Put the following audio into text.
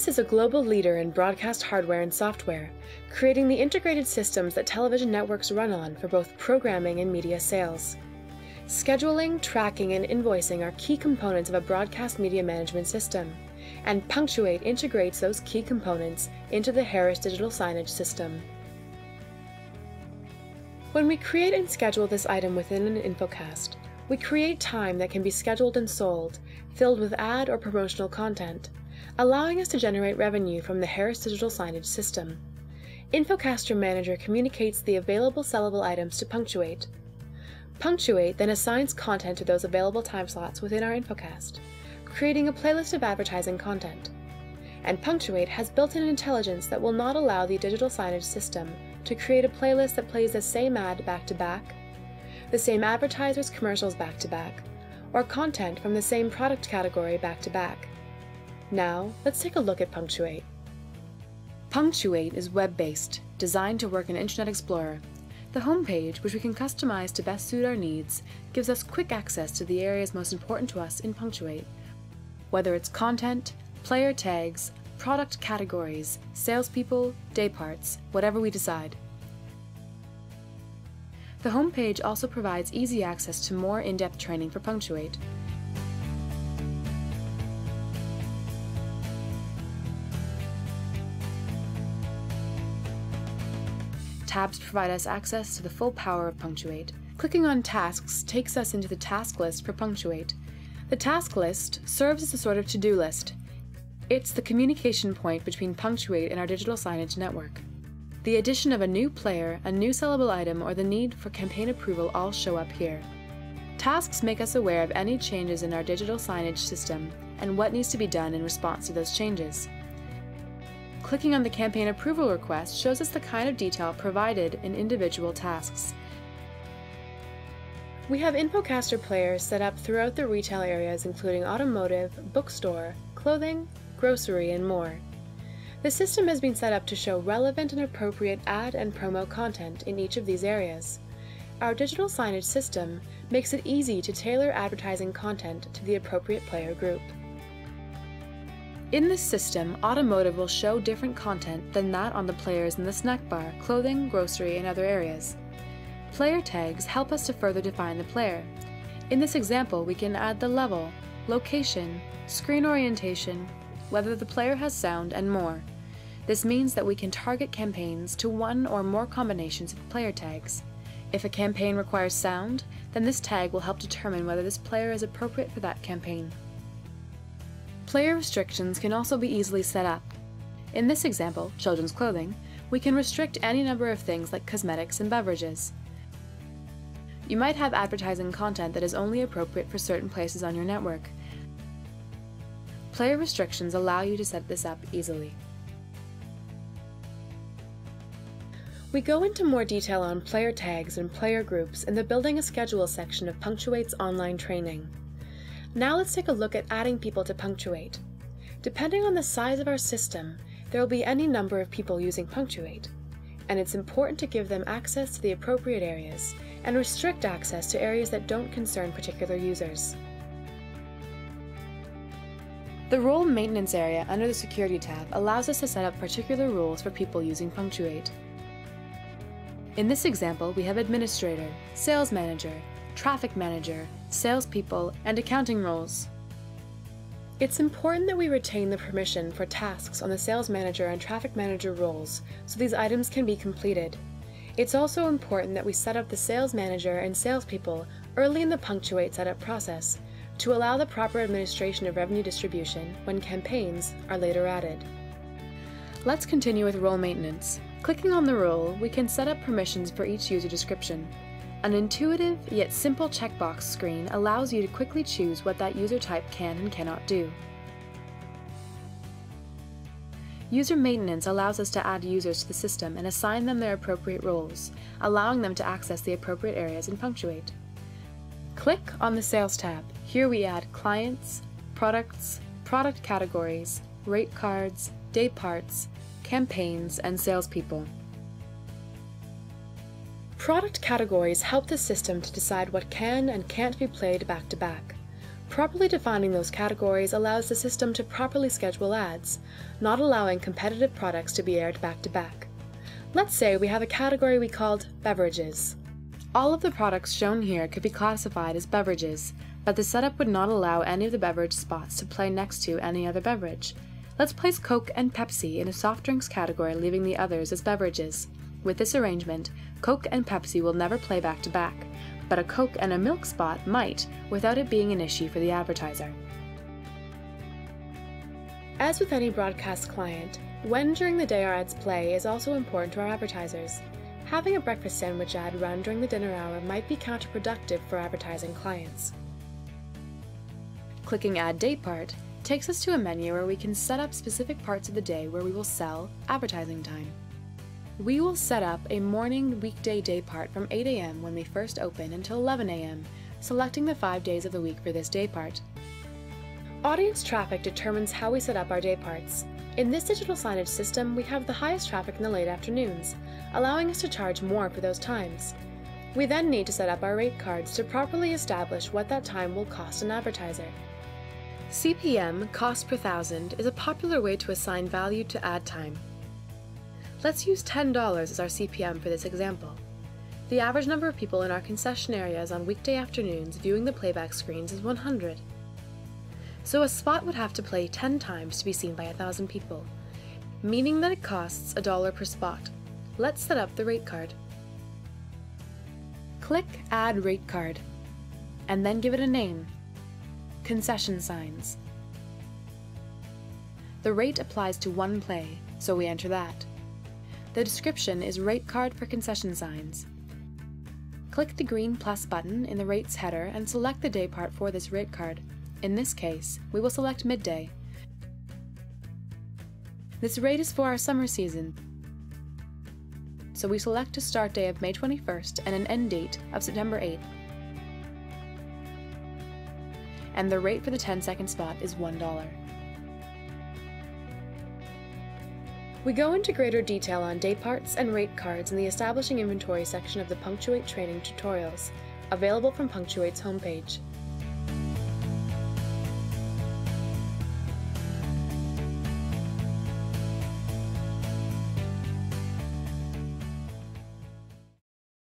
Otis is a global leader in broadcast hardware and software, creating the integrated systems that television networks run on for both programming and media sales. Scheduling, tracking, and invoicing are key components of a broadcast media management system, and Punctuate integrates those key components into the Harris digital signage system. When we create and schedule this item within an infocast, we create time that can be scheduled and sold, filled with ad or promotional content, allowing us to generate revenue from the Harris digital signage system. Infocaster Manager communicates the available sellable items to Punctuate. Punctuate then assigns content to those available time slots within our infocast, creating a playlist of advertising content. And Punctuate has built-in intelligence that will not allow the digital signage system to create a playlist that plays the same ad back-to-back, the same advertiser's commercials back-to-back, or content from the same product category back-to-back. Now, let's take a look at Punctuate. Punctuate is web-based, designed to work in Internet Explorer. The homepage, which we can customize to best suit our needs, gives us quick access to the areas most important to us in Punctuate. Whether it's content, player tags, product categories, salespeople, day parts, whatever we decide. The homepage also provides easy access to more in-depth training for Punctuate. Tabs provide us access to the full power of Punctuate. Clicking on Tasks takes us into the task list for Punctuate. The task list serves as a sort of to-do list. It's the communication point between Punctuate and our digital signage network. The addition of a new player, a new sellable item, or the need for campaign approval all show up here. Tasks make us aware of any changes in our digital signage system and what needs to be done in response to those changes. Clicking on the campaign approval request shows us the kind of detail provided in individual tasks. We have Infocaster players set up throughout the retail areas including automotive, bookstore, clothing, grocery, and more. The system has been set up to show relevant and appropriate ad and promo content in each of these areas. Our digital signage system makes it easy to tailor advertising content to the appropriate player group. In this system, automotive will show different content than that on the players in the snack bar, clothing, grocery, and other areas. Player tags help us to further define the player. In this example, we can add the level, location, screen orientation, whether the player has sound, and more. This means that we can target campaigns to one or more combinations of player tags. If a campaign requires sound, then this tag will help determine whether this player is appropriate for that campaign. Player restrictions can also be easily set up. In this example, children's clothing, we can restrict any number of things like cosmetics and beverages. You might have advertising content that is only appropriate for certain places on your network. Player restrictions allow you to set this up easily. We go into more detail on player tags and player groups in the Building a Schedule section of Punctuate's online training. Now let's take a look at adding people to Punctuate. Depending on the size of our system, there will be any number of people using Punctuate, and it's important to give them access to the appropriate areas and restrict access to areas that don't concern particular users. The Role Maintenance area under the Security tab allows us to set up particular rules for people using Punctuate. In this example, we have Administrator, Sales Manager, Traffic Manager, Salespeople, and Accounting roles. It's important that we retain the permission for tasks on the Sales Manager and Traffic Manager roles so these items can be completed. It's also important that we set up the Sales Manager and Salespeople early in the Punctuate setup process to allow the proper administration of revenue distribution when campaigns are later added. Let's continue with role maintenance. Clicking on the role, we can set up permissions for each user description. An intuitive yet simple checkbox screen allows you to quickly choose what that user type can and cannot do. User maintenance allows us to add users to the system and assign them their appropriate roles, allowing them to access the appropriate areas in Punctuate. Click on the Sales tab. Here we add clients, products, product categories, rate cards, day parts, campaigns, and salespeople. Product categories help the system to decide what can and can't be played back-to-back. Properly defining those categories allows the system to properly schedule ads, not allowing competitive products to be aired back to back. Let's say we have a category we called beverages. All of the products shown here could be classified as beverages, but the setup would not allow any of the beverage spots to play next to any other beverage. Let's place Coke and Pepsi in a soft drinks category, leaving the others as beverages. With this arrangement, Coke and Pepsi will never play back to back, but a Coke and a milk spot might, without it being an issue for the advertiser. As with any broadcast client, when during the day our ads play is also important to our advertisers. Having a breakfast sandwich ad run during the dinner hour might be counterproductive for advertising clients. Clicking Add Daypart takes us to a menu where we can set up specific parts of the day where we will sell advertising time. We will set up a morning weekday daypart from 8 a.m. when we first open until 11 a.m., selecting the 5 days of the week for this daypart. Audience traffic determines how we set up our dayparts. In this digital signage system, we have the highest traffic in the late afternoons, allowing us to charge more for those times. We then need to set up our rate cards to properly establish what that time will cost an advertiser. CPM, cost per thousand, is a popular way to assign value to ad time. Let's use $10 as our CPM for this example. The average number of people in our concession areas on weekday afternoons viewing the playback screens is 100. So a spot would have to play 10 times to be seen by 1,000 people, meaning that it costs $1 per spot. Let's set up the rate card. Click Add Rate Card, and then give it a name. Concession signs. The rate applies to one play, so we enter that. The description is Rate Card for concession signs. Click the green plus button in the rates header and select the daypart for this rate card. In this case, we will select midday. This rate is for our summer season, so we select a start day of May 21st and an end date of September 8th. And the rate for the 10-second spot is $1. We go into greater detail on dayparts and rate cards in the Establishing Inventory section of the Punctuate training tutorials, available from Punctuate's homepage.